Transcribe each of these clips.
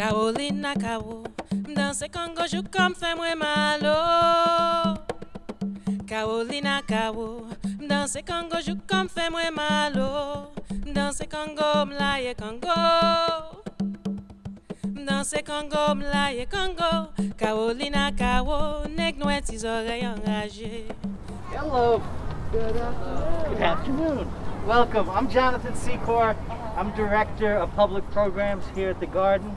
Carolina Kao, danse Congo jou comme fait moi malo. Carolina Kao, danse Congo jou comme fait moi malo. Danse Congo mlaye Congo. Danse Congo mlaye Congo. Carolina Kao, nèg nou et tes oreilles enragées. Hello. Good afternoon. Good afternoon. Welcome. I'm Jonathan Secor. I'm Director of Public Programs here at the Garden.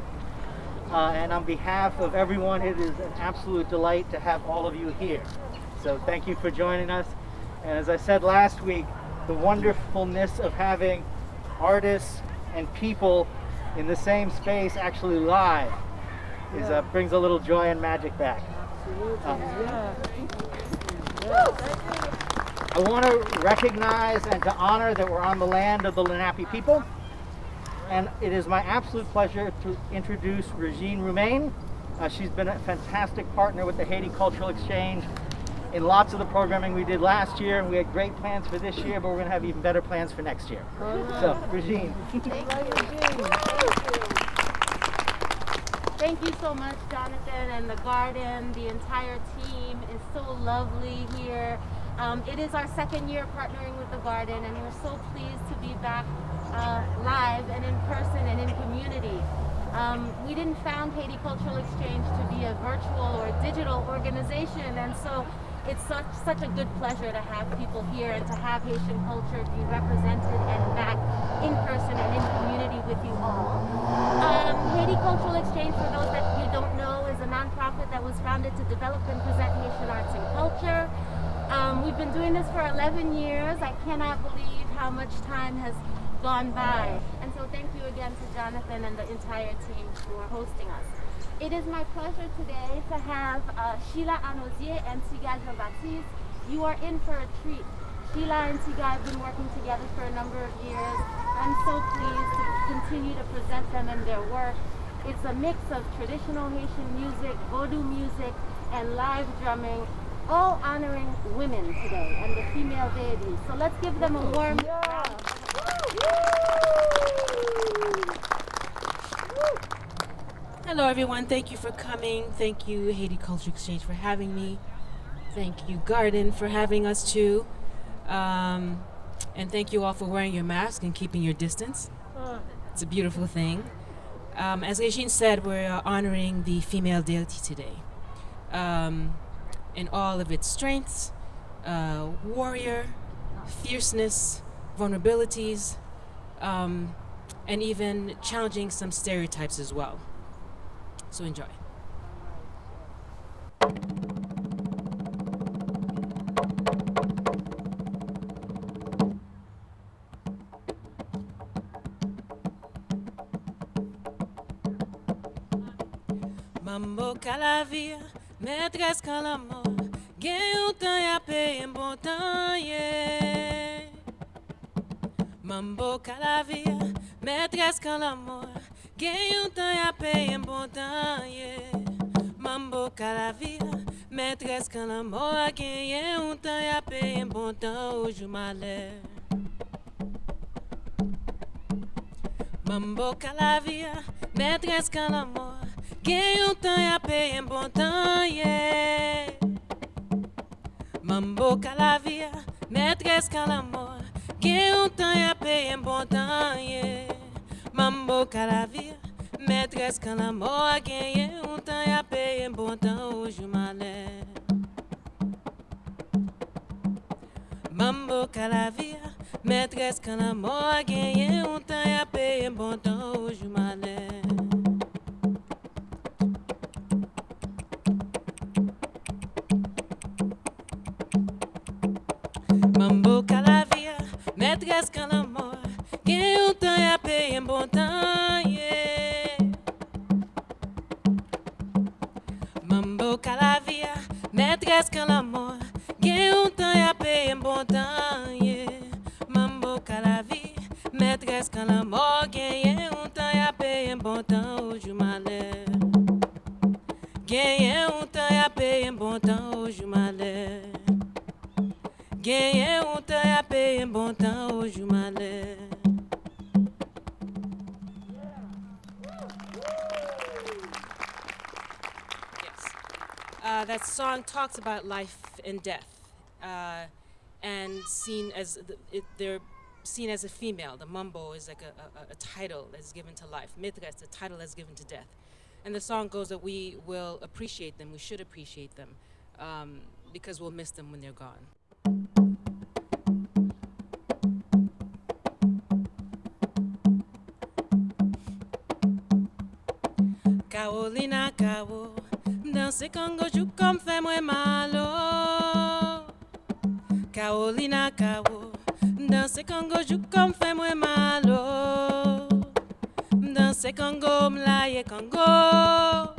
And on behalf of everyone, it is an absolute delight to have all of you here. So thank you for joining us. And as I said last week, the wonderfulness of having artists and people in the same space actually live is, brings a little joy and magic back. I want to recognize and to honor that we're on the land of the Lenape people. And it is my absolute pleasure to introduce Regine Roumain. She's been a fantastic partner with the Haiti Cultural Exchange in lots of the programming we did last year, and we had great plans for this year, but we're going to have even better plans for next year. So, Regine. Thank you so much, Jonathan, and the Garden. The entire team is so lovely here. It is our second year partnering with the Garden, and we're so pleased to be back live and in person and in community. We didn't found Haiti Cultural Exchange to be a virtual or digital organization, and so it's such a good pleasure to have people here and to have Haitian culture be represented and back in person and in community with you all. Haiti Cultural Exchange, for those that you don't know, is a nonprofit that was founded to develop and present Haitian arts and culture. We've been doing this for 11 years. I cannot believe how much time has gone by. And so thank you again to Jonathan and the entire team for hosting us. It is my pleasure today to have Sheila Anozier and Sigal Jean-Baptiste. You are in for a treat. Sheila and Sigal have been working together for a number of years. I'm so pleased to continue to present them and their work. It's a mix of traditional Haitian music, Vodou music, and live drumming, all honoring women today and the female deities. So let's give them a warm round. Hello everyone, thank you for coming. Thank you Haiti Culture Exchange for having me. Thank you Garden for having us too. And thank you all for wearing your mask and keeping your distance. It's a beautiful thing. As Regine said, we're honoring the female deity today. In all of its strengths, warrior, fierceness, vulnerabilities, and even challenging some stereotypes as well. So enjoy. Mambo Calavia, maîtresse Calamo, gen yon tan ya paye bon tan, yeah. Mambo Calavia, maîtresse Calamo, gen yon tan ya paye bon tan, yeah. Mambo Calavia, maîtresse Calamo, gen yon tan ya paye bon tan, hoje malé. Mambo Calavia, maîtresse Calamo, gen yon tan ya paye bon tan, yeah. Mambo Calavia, maîtresse Calamo, gen yon tan ya paye bon tan, yeah. Mambo Calavia, maîtresse Calamo, gen yon tan ya paye bon tan, hoje malé. Mambo Calavia, maîtresse Calamo, gen yon tan ya paye bon tan, hoje malé. Mambo Calavia, maîtresse Calamo, gen yon tan ya paye bon tan, yeah. Mambo Calavia, maîtresse Calamo, gen yon tan ya paye bon tan, yeah. Mambo Calavia, maîtresse Calamo, gen yon tan ya paye bon tan, hoje malé. Gen yon tan ya paye bon tan, hoje malé. Gen yon tan ya paye bon tan, hoje malé. that song talks about life and death, and they're seen as a female. The mambo is like a title that's given to life. Maîtresse, a title that's given to death. And the song goes that we will appreciate them, we should appreciate them, because we'll miss them when they're gone. Carolina Kao, danse Congo jou comme fait moi malo. Carolina Kao, danse Congo jou comme fait moi malo. Danse Congo mlaye Congo.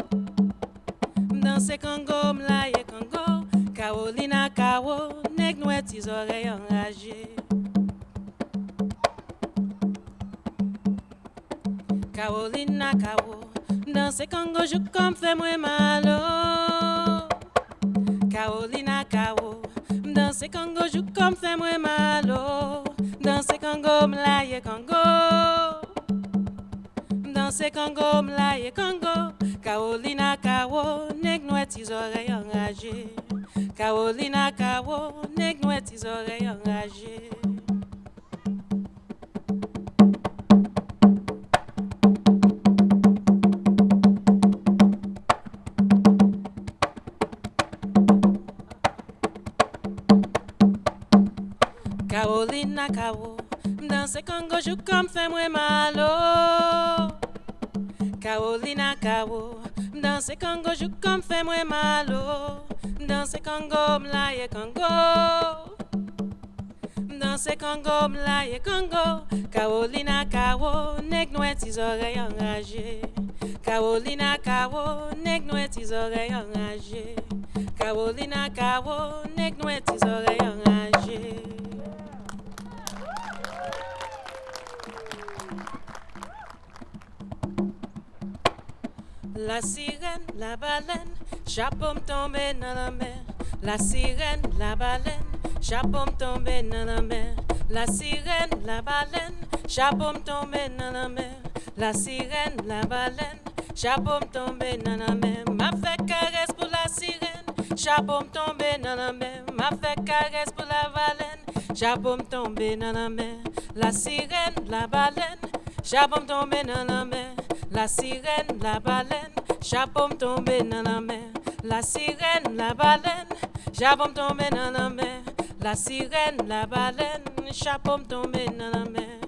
Danse Congo mlaye Congo. Carolina Kao, nèg nou tes oreilles enragées. Carolina Kao, danse Congo jou comme fait moi malo. Carolina Kao, danse Congo jou comme fait moi malo. Danse Congo mlaye Congo. Danse Congo mlaye Congo. Carolina Kao, nèg nou tes oreilles enragées. Carolina Kao, nèg nou tes oreilles enragées. Carolina Kao, danse Congo jou comme fait moi malo. Carolina Kao, danse Congo jou comme fait moi malo. Danse Congo mlaye Congo. Danse Congo mlaye Congo. Carolina Kao, nèg nou tes oreilles enragées. Carolina Kao, nèg nou tes oreilles enragées. Carolina Kao, nèg nou tes oreilles enragées. La sirène, la baleine, chapeau me tombé dans la mer. La sirène, la baleine, chapeau me tombé dans la mer. La sirène, la baleine, chapeau me tombé dans la mer. La sirène, la baleine, chapeau me tombé dans la mer. M'a fait caresse pour la sirène, chapeau me tombé dans la mer. M'a fait caresse pour la baleine, chapeau me tombé dans la mer. La sirène, la baleine, chapeau me tombé dans la mer. La sirène, la baleine, chapeau me tombé dans la mer. La sirène, la baleine, chapeau me tombé dans la mer. La sirène, la baleine, chapeau me tombé dans la mer.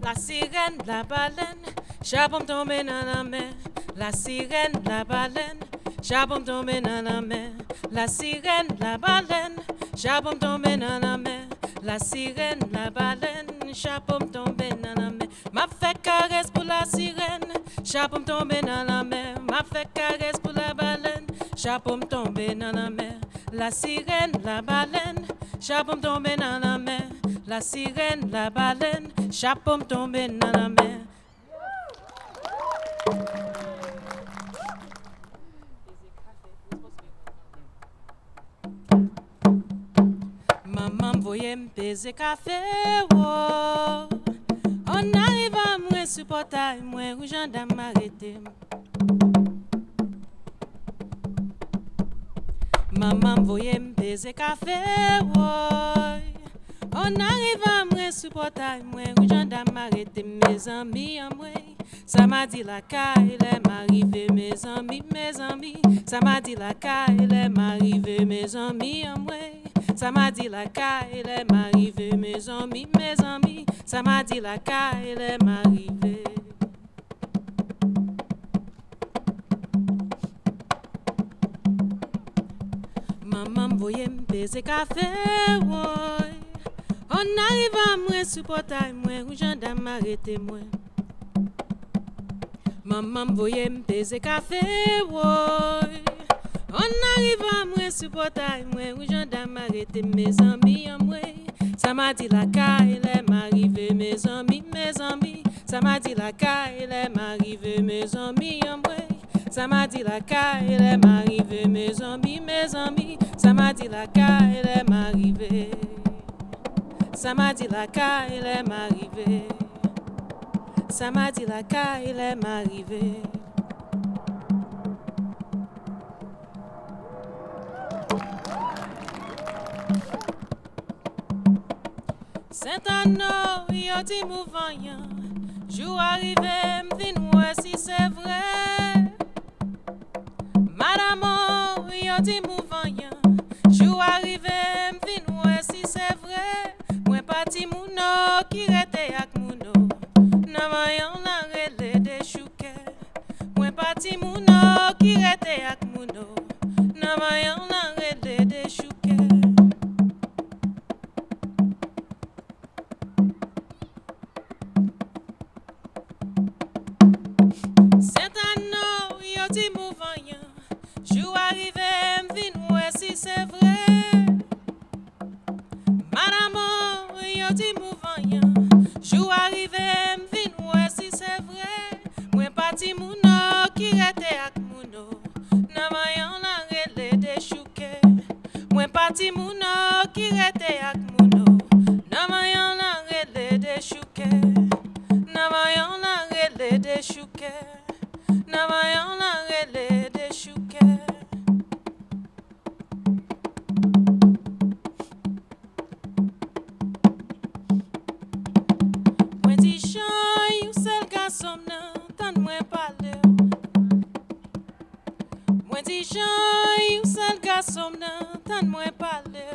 La sirène, la baleine, chapeau me tombé dans la mer. La sirène, la baleine, chapeau me tombé dans la mer. La sirène, la baleine, chapeau me tombé dans la mer. La sirène, la baleine, chapeau me tombé dans la mer. M'a fait caresse pour la sirène, chapeau me tombé dans la mer. M'a fait caresse pour la baleine, chapeau me tombé dans la mer. La sirène, la baleine, chapeau me tombé dans la mer. La sirène, la baleine, chapeau me tombé dans la mer. Maman voyait me baiser café, oh. On arrive à moi supporter, moi où gendarme m'arrêter. Maman voyait me baiser café, oh. On arrive à moi supporter, moi où gendarme m'arrêter. Mes amis en moi, ça m'a dit la caille, elle m'arrivé. Mes amis, ça m'a dit la caille, elle m'arrivé. Mes amis en moi, ça m'a dit la caille, elle m'arrivé. Mes amis, ça m'a dit la caille, elle m'arrivé. Maman voyait me baiser café, ouais. On arrive à moi supporter, moi où gendarme m'arrêter moi. Maman voyait me baiser café, ouais. On arrive à moi supporter, moi où gendarme m'arrêter. Mes amis en moi, ça m'a dit la caille, elle m'arrivé. Mes amis, ça m'a dit la caille, elle m'arrivé. Mes amis en moi, Ça m'a dit la caille, elle est m'arrivée, mes amis, ça m'a dit la caille, elle est m'arrivée. Ça m'a dit la caille, elle est m'arrivée. Ça m'a dit la caille, elle est m'arrivée. Saint-Anneau, yo dit mouvant, jour arrivé, m'vin ouais si c'est vrai. Madame, yo dit mouvant, jour arrivé, m'vin ouais si c'est vrai. Moi parti mouno qui rete ak mouno, nan mayon la rele de chouke. Moi parti mouno qui rete ak mouno, nan mayon la rele de chouke. Saint-Anneau, yo dit mouvant, jou arrivé, m'vin ouais si c'est vrai. Madame, yo dit mouvant, jou arrivé, m'vin ouais si c'est vrai. Moi parti mouno qui rete ak mouno, nan mayon la rele de chouke. Moi parti mouno qui rete ak mouno, nan mayon la rele de chouke. Nan mayon la rele de chouke. Nan mayon la rele de chouke. Mwen di chan yon sel garçon nan tan mwen pale. Mwen di chan yon sel garçon nan tan mwen pale.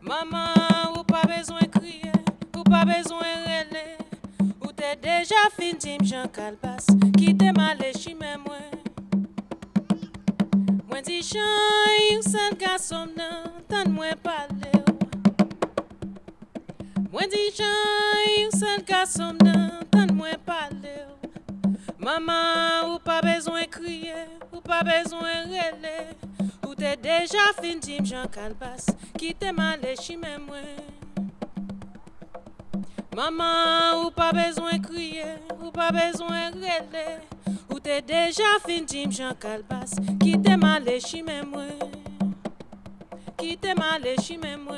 Maman ou pas besoin crier, ou pas besoin rele. Ou t'es déjà fin dim Jean Calbas, qui te malé chimé moi. Mwen di chan yon sel garçon nan tan mwen pale. Mwen di chan yon sel garçon nan tan mwen pale. Maman ou pas besoin crier, ou pas besoin rele. Ou t'es déjà fin dim Jean Calbas, qui te malé chimé moi. Maman ou pas besoin crier, ou pas besoin rele. Ou t'es déjà fin dim Jean Calbas, qui te malé chimé moi. Qui te malé chimé moi.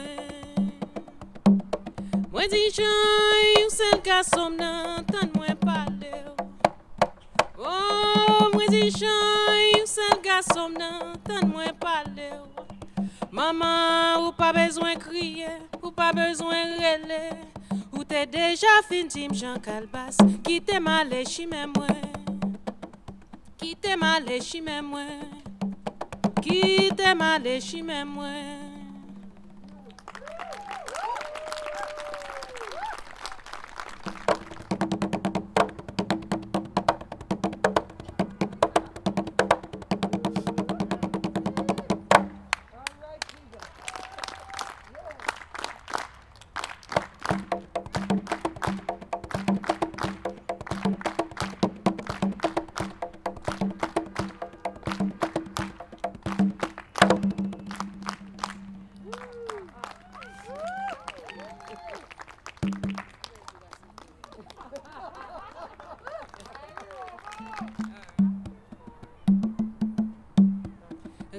Moi di chan yon sel garçon nan tan mwen pale. Oh, moi di chan yon sel garçon nan tan mwen pale. Maman ou pas besoin crier, ou pas besoin rele. Ou t'es déjà fin dim Jean Calbas, qui te malé chimé moi. Qui te malé chimé moi. Qui te malé chimé moi.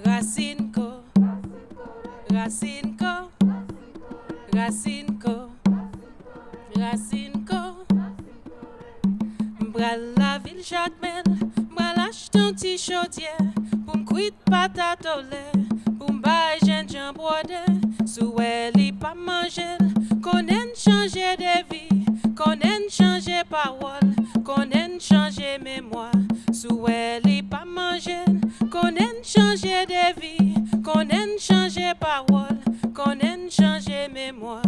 Racinco, Racinco, Racinco, Racinco. M'bral la ville Jacmel, m'bral acheter un petit chaudière pour m'cuit patate au lait, pour m'baye gingembre brodé, sous elle pas manger, qu'on aime changer de vie, qu'on aime changer parole, qu'on aime changer mémoire, sous elle pas manger, qu'on aime changer de vie, qu'on aime changer parole, qu'on aime changer mémoire.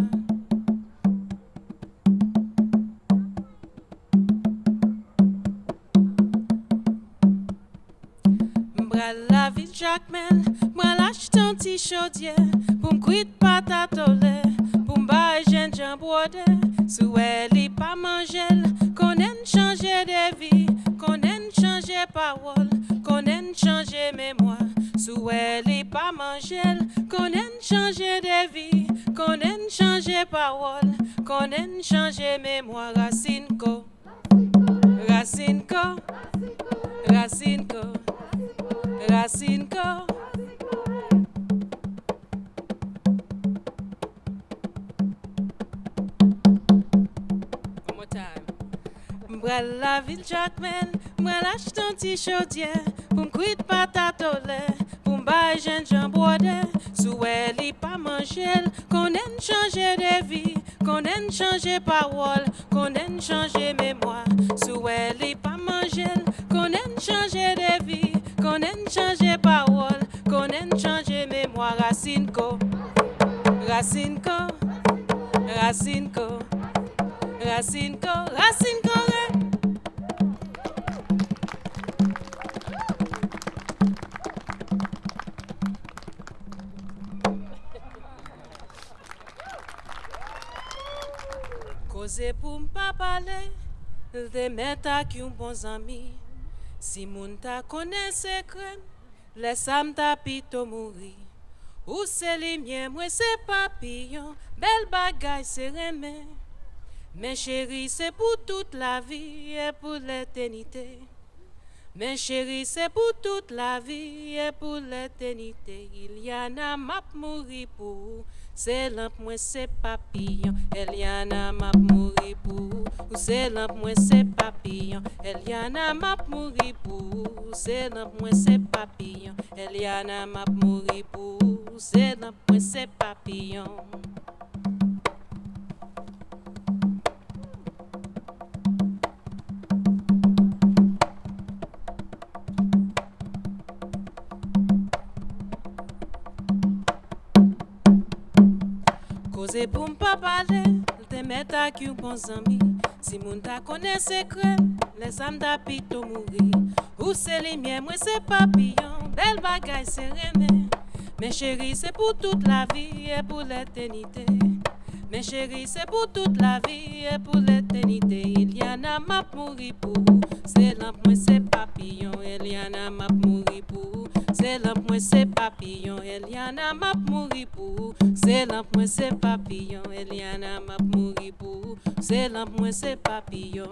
M'bral la ville Jacmel, m'bral acheter un petit chaudière pour m'cuit patate au lait, pour m'baye gingembre brodé, sous elle pas manger, qu'on aime changer de vie, qu'on aime changer parole, qu'on aime changer mémoire, sous elle pas manger, qu'on aime changer de vie, qu'on aime changer parole, qu'on aime changer mémoire. Racinco, Racinco, Racinco. Racine ko. One more time. M'bral la ville Jacmel, m'bral acheter un petit chaudier, pour m'cuit patate au lait, pour m'bailler gingembre de, souhait li pas manger, qu'on aime changer de vie, qu'on aime changer parole, qu'on aime changer mémoire, souhait li pas manger, qu'on aime changer de vie, qu'on aime changer parole, qu'on aime changer mémoire, racine ko, racine ko, racine ko. Racine ko, racine ko, Cause pour m'pa parler, de mettre ak yon bon ami. Si moun ta connaît secret, laisse am ta pito mouri. Ou c'est les miens, moi c'est papillon, belle bagaille c'est remè. Mes chéris, c'est pour toute la vie et pour l'éternité. Mes chéris, c'est pour toute la vie et pour l'éternité. Il y en a m'a mouri pour. C'est lampe moi c'est papillon. Il y en a m'a mouri pour. C'est lampe moi c'est papillon. Il y en a m'a mouri pour. C'est lampe moi c'est papillon. Il y en a m'a mouri pour. C'est lampe moi c'est papillon. Cause pour m'pa parler, te mettre ak yon bon ami. Si moun ta connaît secret, laisse am ta pito mouri. Ou c'est les miens, moi c'est papillon, belle bagaille c'est remè. Mes chéris, c'est pour toute la vie et pour l'éternité. Mes chéris, c'est pour toute la vie et pour l'éternité. Il y en a m'a mouri pour. C'est lampe moi c'est papillon, il y en a m'a mouri pour. C'est lampe moi c'est papillon, il y en a m'a mouri pour. C'est lampe moi c'est papillon, il y en a m'a mouri pour. C'est lampe moi c'est papillon.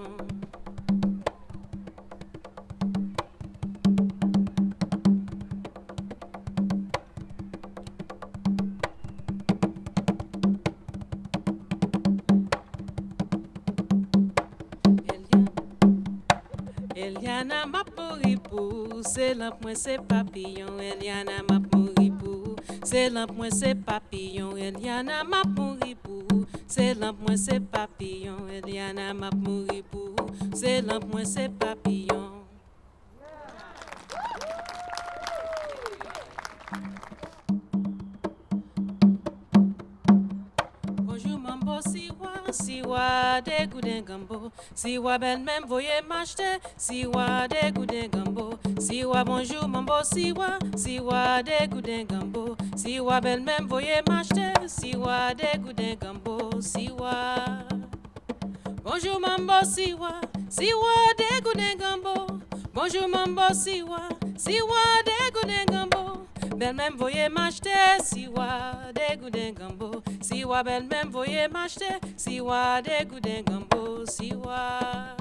Eliana m'a mouri pour, c'est lampe moi c'est papillon. Eliana m'a mouri pour, c'est lampe moi c'est papillon. Eliana m'a mouri pour, c'est lampe moi c'est papillon. Eliana m'a mouri pour, c'est lampe moi c'est papillon. Bonjour mambo siwa de gouden gambo. Siwa belle même voyez m'acheter. Siwa de gouden gambo. Siwa bonjour mambo siwa de gouden gambo. Siwa belle même voyez m'acheter. Siwa de gouden gambo. Siwa bonjour mambo siwa de gouden gambo. Bonjour mambo siwa de gouden gambo. Belle même voyez m'acheter. Siwa de gouden gambo. Siwa belle même voyez m'acheter. Siwa de gouden gambo. Siwa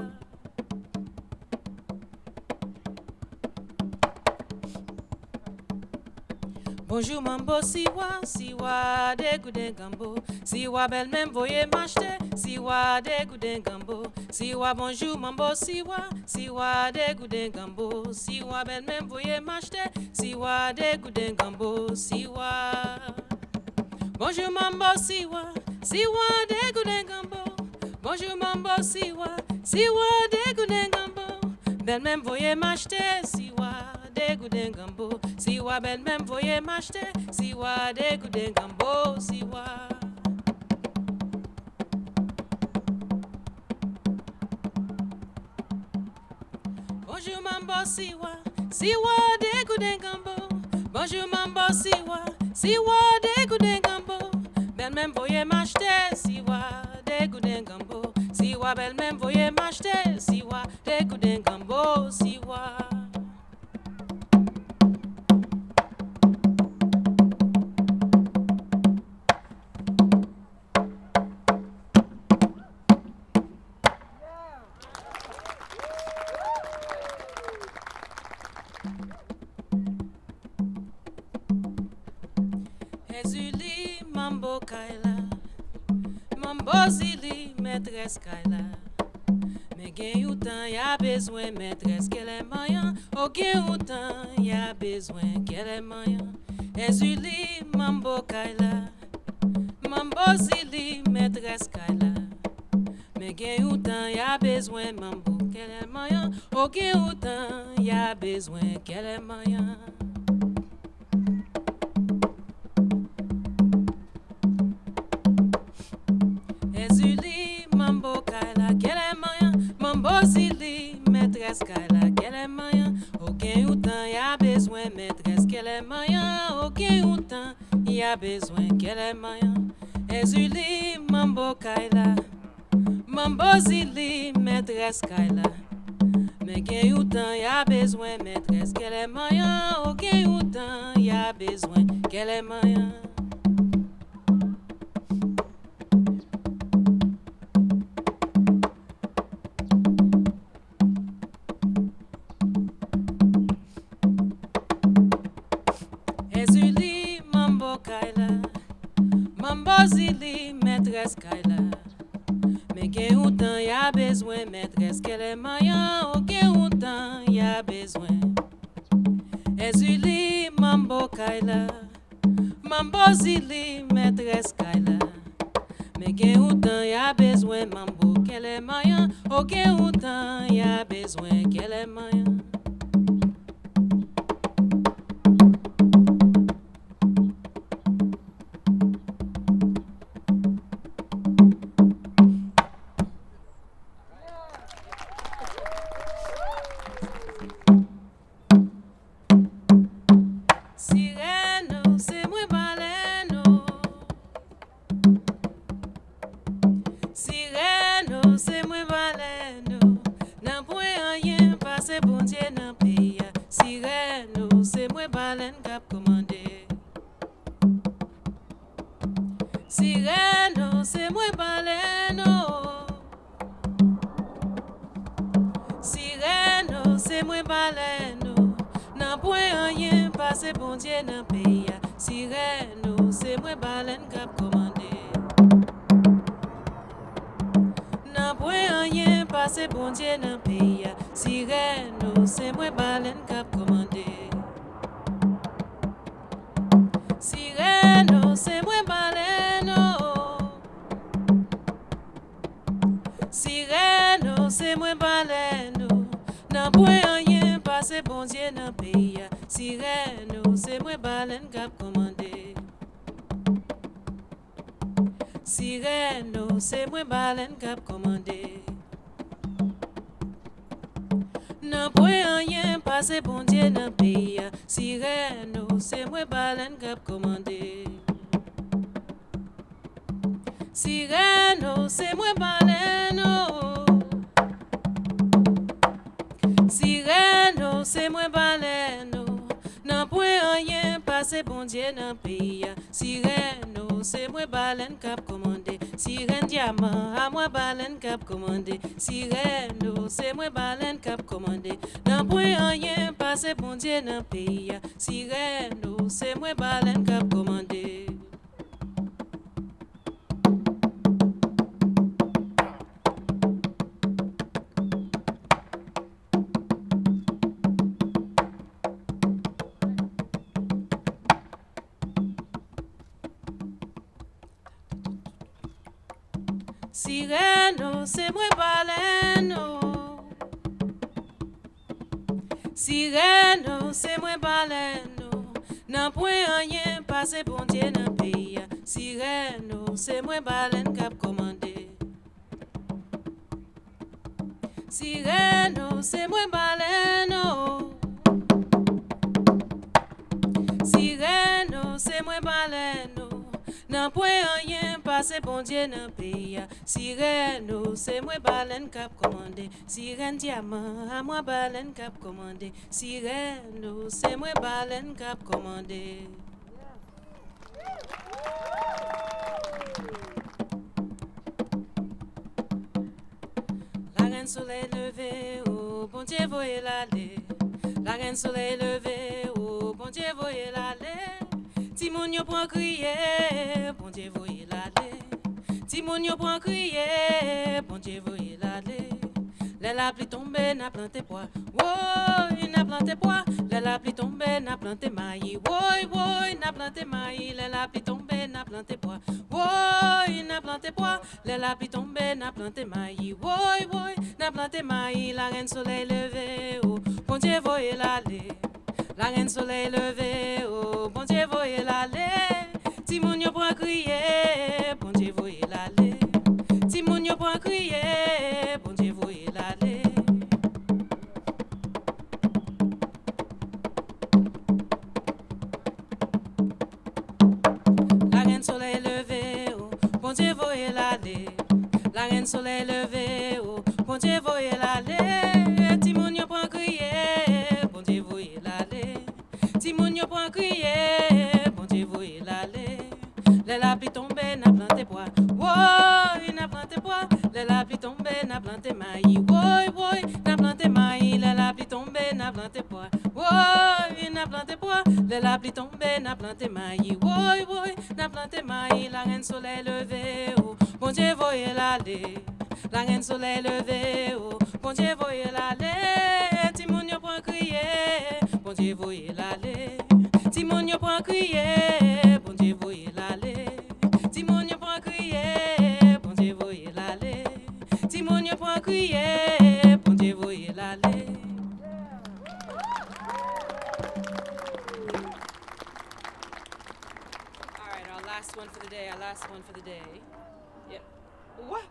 bonjour mambo siwa de gouden gambo. Siwa belle même voyez m'acheter. Siwa de gouden gambo. Siwa bonjour mambo siwa de gouden gambo. Siwa belle même voyez m'acheter. Siwa de gouden gambo. Siwa bonjour mambo siwa de gouden gambo. Bonjour mambo siwa de gouden gambo. Belle même voyez m'acheter. Siwa de gouden gambo. Siwa belle même voyez m'acheter. Siwa de gouden gambo. Siwa bonjour mambo siwa de gouden gambo. Bonjour mambo siwa de gouden gambo. Belle même voyez m'acheter. Siwa de gouden gambo. Siwa belle même voyez m'acheter. Siwa de gouden gambo. Siwa Ezuli, mambo kaila, mambo zili, maîtresse kaila. Mais gen ou temps y'a besoin maîtresse qu'elle est moyen. Oh gen ou temps y'a besoin qu'elle est moyen. Ezuli, mambo kaila, mambo zili, maîtresse kaila. Mais gen ou temps y'a besoin mambo qu'elle est moyen. Oh gen ou temps y'a besoin qu'elle est moyen. Ezuli, mambo kaila, qu'elle est moyen. Mambo zili, maîtresse kaila, qu'elle est moyen. Aucun outan y'a besoin, maîtresse qu'elle est moyen. Aucun outan y'a besoin qu'elle est moyen. Ezuli, mambo kaila, mambo zili, maîtresse kaila. Mais qu'un outan y'a besoin, maîtresse qu'elle est moyen. Aucun outan y'a besoin qu'elle est moyen. Ezuli, mambo kaila, mambo zili, maîtresse kaila. Mais qu'un outan y'a besoin, maîtresse qu'elle est moyen. Aucun outan y'a besoin. Ezuli, mambo kaila, mambo zili, maîtresse kaila. Mais qu'un outan y'a besoin, mambo qu'elle est moyen. Aucun outan y'a besoin qu'elle est moyen. Sireno, c'est moi baleno. Sireno, c'est moi baleno. N'a point rien passé bon Dieu dans pays. Sireno, c'est moi baleine cap commandé. Sireno, c'est moi baleno. Sireno, c'est moi baleno. N'a point rien passé bon Dieu dans pays. Sireno, c'est moi baleine cap commandé. N'a point rien passé bon Dieu dans pays. Sireno, c'est moi baleine cap commandé. Sireno, c'est moi baleno. Sireno, c'est moi baleno. N'a point rien passé bon Dieu dans pays. Sireno, c'est moi baleine cap commandé. Sireno, c'est moi baleine cap commandé. N'a point rien passé bon Dieu dans pays. Sireno, c'est moi baleine cap commandé. Sireno, c'est moi baleno. Sireno, c'est moi baleno. N'a point rien passé bon Dieu dans pays. Sireno, c'est moi baleine cap commandé. Sirène diamant, à moi baleine cap commandé. Sireno, c'est moi baleine cap commandé. N'a point rien passé bon Dieu dans pays. Sireno, c'est moi baleine cap commandé. Sireno, c'est moi baleno. Sireno, c'est moi baleno. N'a point rien passé bon Dieu dans pays. Sireno, c'est moi baleine cap commandé. Sireno, c'est moi baleno. Sireno, c'est moi baleno. N'a point rien passé bon Dieu dans pays. Sireno, c'est moi baleine cap commandé. Sirène diamant, à moi baleine cap commandé. Sireno, c'est moi baleine cap commandé. La reine soleil levé, oh bon Dieu voyez l'aller. La reine soleil levé, oh bon Dieu voyez l'aller. Si moun yo prend crier, bon Dieu voyez l'aller. Ti moun yo prend crier, bon Dieu voyez l'aller. La pluie tombe, n'a planté pois. Woy, n'a planté pois. La pluie tombe, n'a planté maïs. Woy, woy, n'a planté maïs. La pluie tombe, n'a planté pois. Woy, n'a planté pois. La pluie tombe, n'a planté maïs. Woy, woy, n'a planté maïs. La reine soleil levé, oh, bon Dieu voyez l'aller. La reine soleil levé, oh, bon Dieu voyez l'aller. Ti moun yo prend crier, bon Dieu voyez l'aller. Ti moun yo prend crier, bon Dieu voyez l'aller. La reine soleil levé, oh, bon Dieu voyez l'aller. La reine soleil levé, oh, bon Dieu voyez l'aller. Ti moun yo prend crier, bon Dieu voyez l'aller. Ti moun yo prend crier, bon Dieu voyez l'aller. La pluie tombe, n'a planté pois. Woy, n'a planté pois. La pluie tombe, n'a planté maïs. Woy, woy, n'a planté maïs. La pluie tombe, n'a planté pois. Woy, n'a planté pois. La pluie tombe, n'a planté maïs. Woy, woy, n'a planté maïs. La reine soleil levé, oh, bon Dieu voyez l'aller. La reine soleil levé, oh, bon Dieu voyez l'aller. Ti moun yo prend crier, bon Dieu voyez l'aller. Ti moun yo prend crier, bon Dieu voyez l'aller. Ti moun yo prend crier, bon Dieu voyez l'aller. Ti moun yo prend crier, bon Dieu voyez l'aller. All right, our last one for the day. Our last one for the day. Yep. What?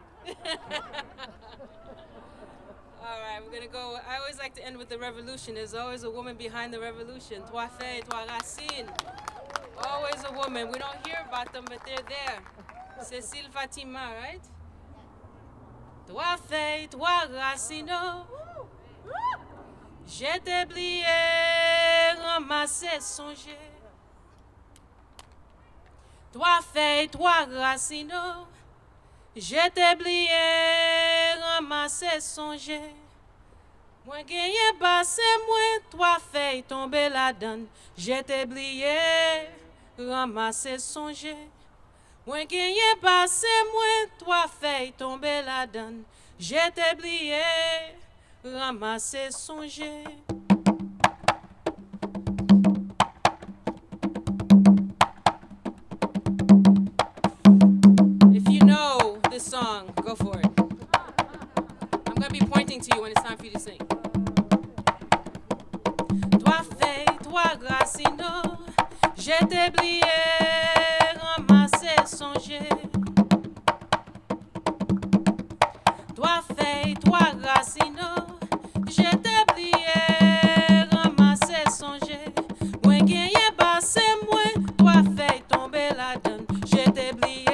All right, we're gonna go. I always like to end with the revolution. There's always a woman behind the revolution. Trois Fées, Trois Racines. Always a woman. We don't hear about them, but they're there. Cécile Fatima, right? Trois Fées, Trois Racines. J'ai oublié, ramassé, songé. Trois Fées, Trois Racines. J'ai oublié, ramassé, songé. Moi gagné basse, moi trois feuilles tombées la donne. J'ai oublié, ramassé, songé. Moi gagné basse, moi trois feuilles tombées la donne. J'ai oublié, ramassé, songé. Song, go for it. I'm going to be pointing to you when it's time for you to sing. Trois feuilles, trois racines, j'ai oublié, ramassé, songé. Trois feuilles, trois racines, j'ai oublié, ramassé, songé. Moi gagné basse, moi trois feuilles tombées la donne. J'ai oublié.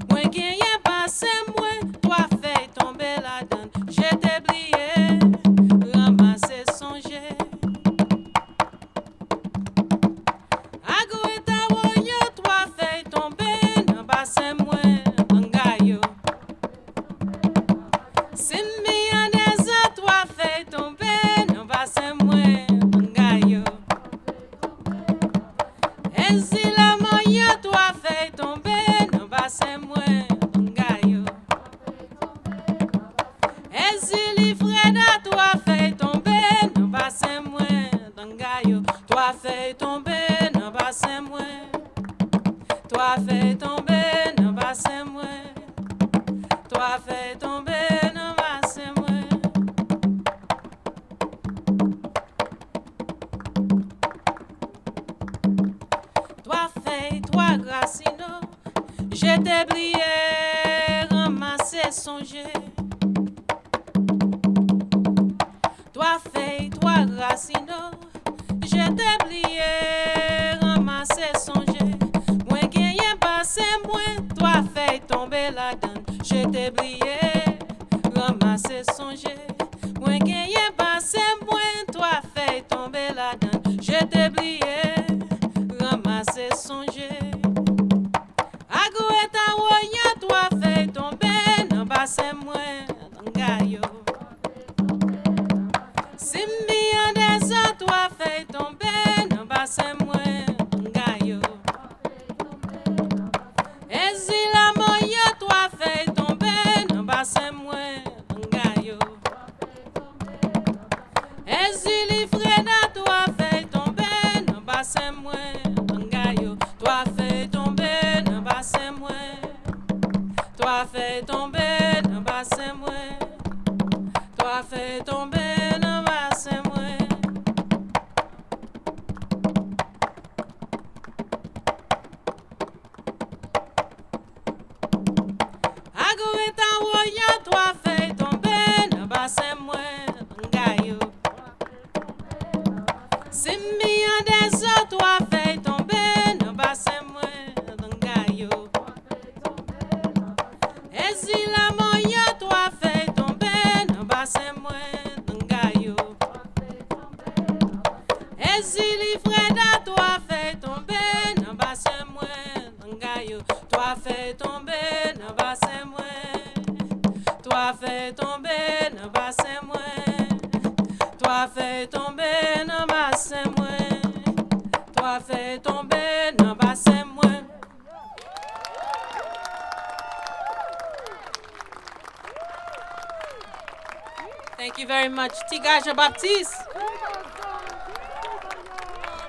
Moi gagné basse, moi trois feuilles tombées la donne. J'ai oublié, ramassé, songé. Agoueta woyo, trois feuilles tombées dans basse, moi angayo. Simbi aneza, trois feuilles tombées dans basse, moi angayo. Ezila moyo, trois feuilles tombées. C'est moi, ngayo. Ezili Freda, toi feuilles tombées, non pas c'est moi, ngayo. Toi feuilles tombées, non pas c'est moi. Toi feuilles tombées, non pas c'est moi. Toi feuilles tombées, non pas c'est moi. Toi feuilles, toi racines. J'ai oublié, ramassé, songé. Trois feuilles, trois racines. J'ai oublié, ramassé, songé. Moi gagné basse, moi trois feuilles tombées la donne. J'ai oublié, ramassé, songé. Moi gagné basse, moi trois feuilles tombées la donne. J'ai oublié, ramassé, songé. Agoueta woya, trois feuilles tombées dans basse, moi ngayo. Simbi en des trois feuilles tombées dans basse, moi des eaux, toi fais tomber dans bassin moi dans gaillot. Et si la moya, toi fais tomber dans bassin moi dans gaillot. Et si l'ifreda, toi fais tomber dans bassin moi dans gaillot. Toi fais tomber dans bassin moi. Toi fais tomber dans bassin moi. Toi fais tomber dans bassin moi. Toi fais tomber dans bassin moi. Thank you very much, Tigaja Baptiste.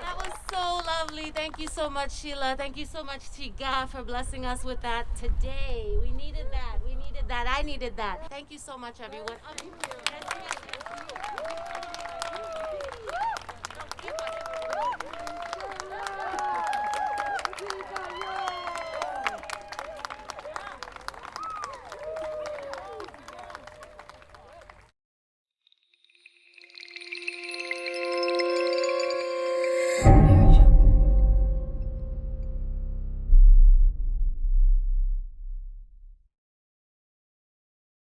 That was so lovely. Thank you so much, Sheila. Thank you so much, Tiga, for blessing us with that today. We needed that. We needed that. I needed that. Thank you so much, everyone.